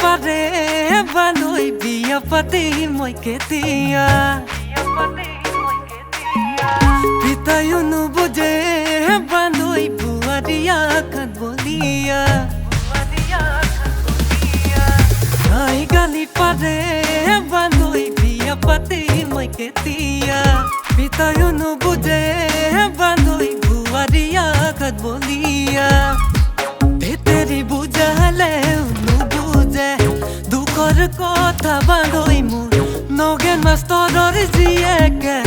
পাৰে বানৈ বিয়া পাতি মই কেতিয়া পিতায়ো নুবুজে বানৈ বুঢ়াৰীয়া খান বলিয়া আই গালি পাৰে বানৈ বিয়া পাতি মই কেতিয়া পিতায়ো নুবুজে বানৈ বুঢ়াৰীয়া খান বলিয়া তেৰি বুজালে নুবুজে দুখৰ কথা বানৈ মোৰ নগেন মাষ্টৰৰ জীয়েকে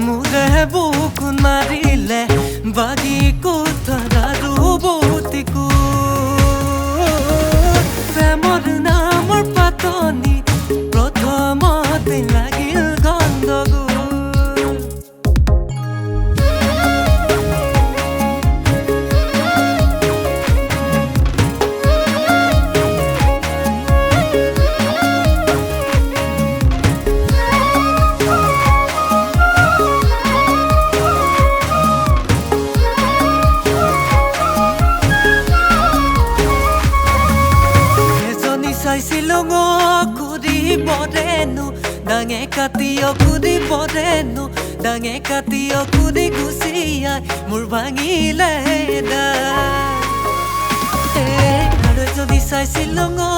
মোৰে বুকুত মাৰিলে বাগি কোঠাৰ আৰু বুটিকো প্ৰেমৰ নামৰ পাতনি প্ৰথমতে লাগিল গণ্ডগোল Boreno, dange katio kudi boreno, dange katio kudi gusia, murbangi leda. Naro jodi sai silongo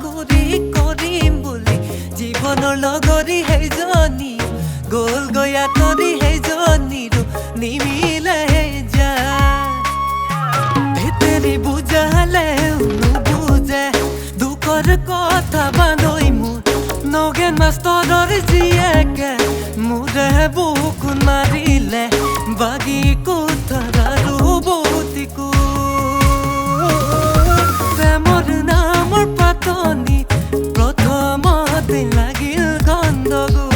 kudi korim boli, jibonor logori hei joni, gol goya tori hei joni ro nimile ja. Bheteri bujale nubuje, dukor kotha banoi mur. Nagen মাষ্টৰৰ জীয়েকে মোৰে বুকুত মাৰিলে বাগি কোঠাৰ আৰু বুটিকো প্ৰেমৰ নামৰ পাতনি প্ৰথমতে লাগিল গণ্ডগোল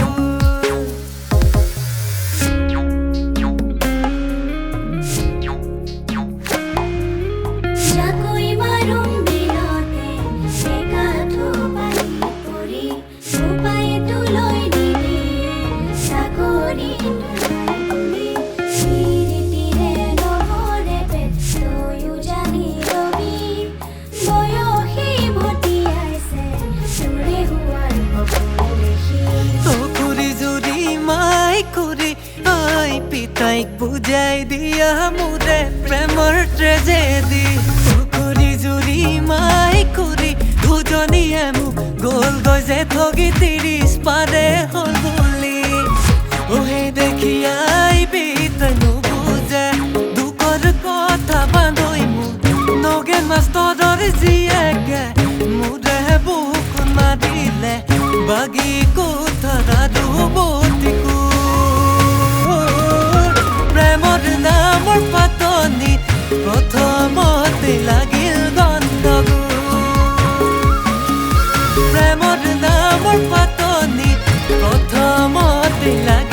পিতাইক বুজাই দিয়া মোৰে প্ৰেমৰ ট্ৰেজেডি পুখুৰী জুৰি মাই কৰি দুজনীয়ে মোক গ'ল গৈ যে ঠগি ৩০ পাৰে হ'ল বুলি ওহে দেখি আই পিতাই নুবুজে দুখৰ কথা বানৈ মোৰ নগেন মাষ্টৰৰ জীয়েকে মোৰে বুকুত মাৰিলে বাগি কোঠাৰ আৰু বুটিকো প্ৰেমৰ নামৰ পাতনি প্ৰথমতে লাগিল গণ্ডগোল প্ৰেমৰ নামৰ পাতনি প্ৰথমতে লাগিল